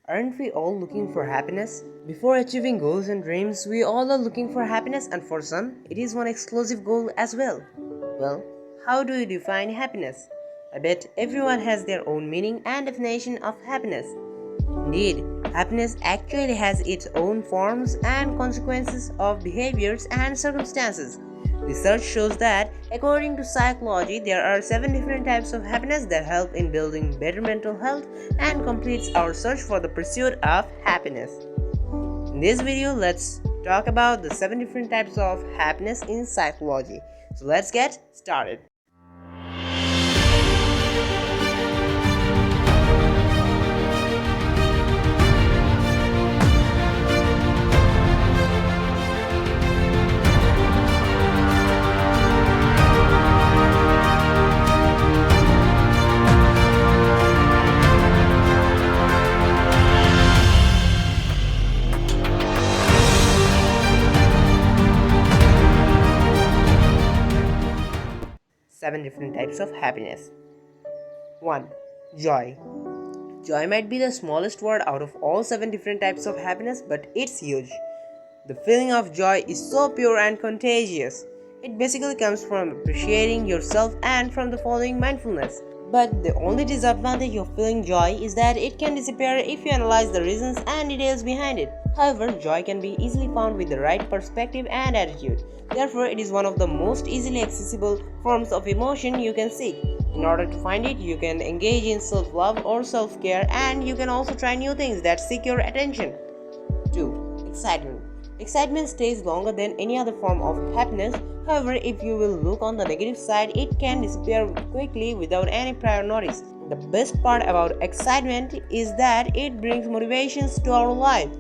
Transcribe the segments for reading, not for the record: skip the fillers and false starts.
Aren't we all looking for happiness? Before achieving goals and dreams, we all are looking for happiness, and for some, it is one exclusive goal as well. Well, how do you define happiness? I bet everyone has their own meaning and definition of happiness. Indeed, happiness actually has its own forms and consequences of behaviors and circumstances. Research shows that, according to psychology, there are 7 different types of happiness that help in building better mental health and completes our search for the pursuit of happiness. In this video, let's talk about the 7 different types of happiness in psychology. So let's get started. 7 different types of happiness. 1. Joy. Joy might be the smallest word out of all 7 different types of happiness, but it's huge. The feeling of joy is so pure and contagious. It basically comes from appreciating yourself and from the following mindfulness. But the only disadvantage of feeling joy is that it can disappear if you analyze the reasons and details behind it. However, joy can be easily found with the right perspective and attitude. Therefore, it is one of the most easily accessible forms of emotion you can seek. In order to find it, you can engage in self-love or self-care, and you can also try new things that seek your attention. 2. Excitement. Excitement stays longer than any other form of happiness. However, if you will look on the negative side, it can disappear quickly without any prior notice. The best part about excitement is that it brings motivations to our life.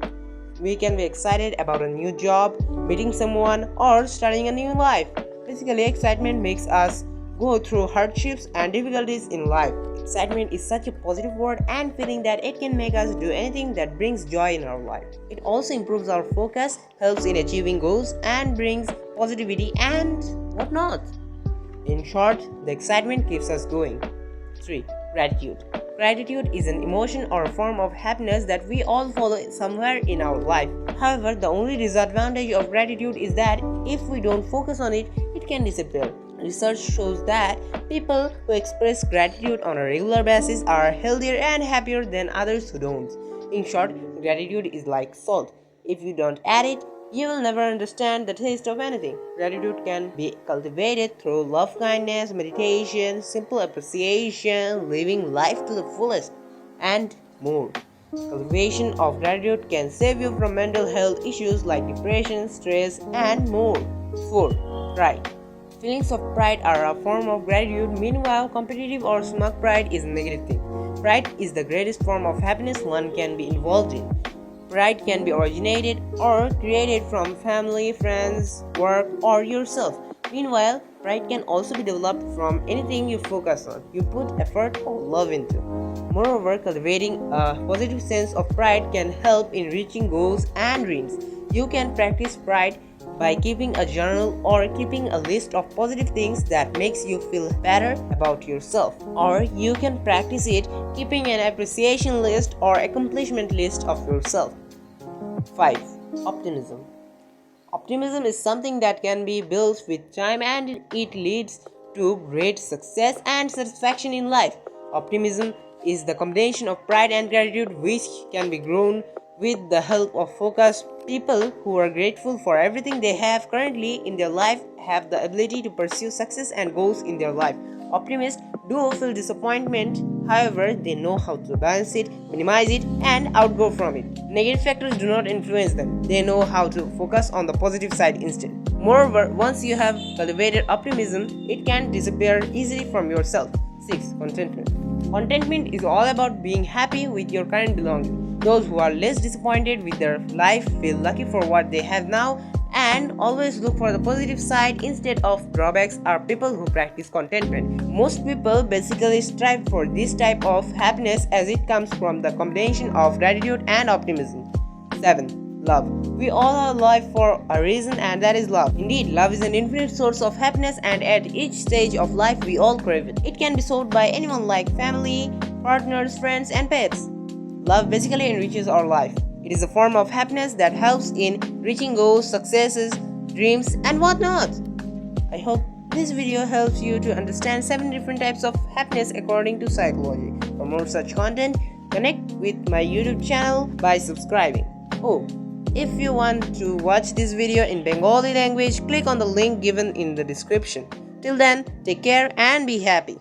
We can be excited about a new job, meeting someone, or starting a new life. Basically, excitement makes us go through hardships and difficulties in life. Excitement is such a positive word and feeling that it can make us do anything that brings joy in our life. It also improves our focus, helps in achieving goals, and brings positivity and whatnot. In short, the excitement keeps us going. 3. Gratitude. Gratitude is an emotion or a form of happiness that we all follow somewhere in our life. However, the only disadvantage of gratitude is that if we don't focus on it, it can disappear. Research shows that people who express gratitude on a regular basis are healthier and happier than others who don't. In short, gratitude is like salt. If you don't add it, you will never understand the taste of anything. Gratitude can be cultivated through love, kindness, meditation, simple appreciation, living life to the fullest, and more. Cultivation of gratitude can save you from mental health issues like depression, stress, and more. 4. Pride. Feelings of pride are a form of gratitude. Meanwhile, competitive or smug pride is a negative thing. Pride is the greatest form of happiness one can be involved in. Pride can be originated or created from family, friends, work, or yourself. Meanwhile, pride can also be developed from anything you focus on, you put effort or love into. Moreover, cultivating a positive sense of pride can help in reaching goals and dreams. You can practice pride by keeping a journal or keeping a list of positive things that makes you feel better about yourself. Or you can practice it keeping an appreciation list or accomplishment list of yourself. 5. Optimism. Optimism is something that can be built with time and it leads to great success and satisfaction in life. Optimism is the combination of pride and gratitude which can be grown with the help of focused people who are grateful for everything they have currently in their life, have the ability to pursue success and goals in their life. Optimists do feel disappointment, however, they know how to balance it, minimize it, and outgo from it. Negative factors do not influence them, they know how to focus on the positive side instead. Moreover, once you have cultivated optimism, it can disappear easily from yourself. 6. Contentment. Contentment is all about being happy with your current belongings. Those who are less disappointed with their life feel lucky for what they have now and always look for the positive side instead of drawbacks are people who practice contentment. Most people basically strive for this type of happiness as it comes from the combination of gratitude and optimism. 7. Love. We all are alive for a reason, and that is love. Indeed, love is an infinite source of happiness, and at each stage of life we all crave it. It can be sought by anyone like family, partners, friends, and pets. Love basically enriches our life. It is a form of happiness that helps in reaching goals, successes, dreams, and whatnot. I hope this video helps you to understand 7 different types of happiness according to psychology. For more such content, connect with my YouTube channel by subscribing. Oh, if you want to watch this video in Bengali language, click on the link given in the description. Till then, take care and be happy.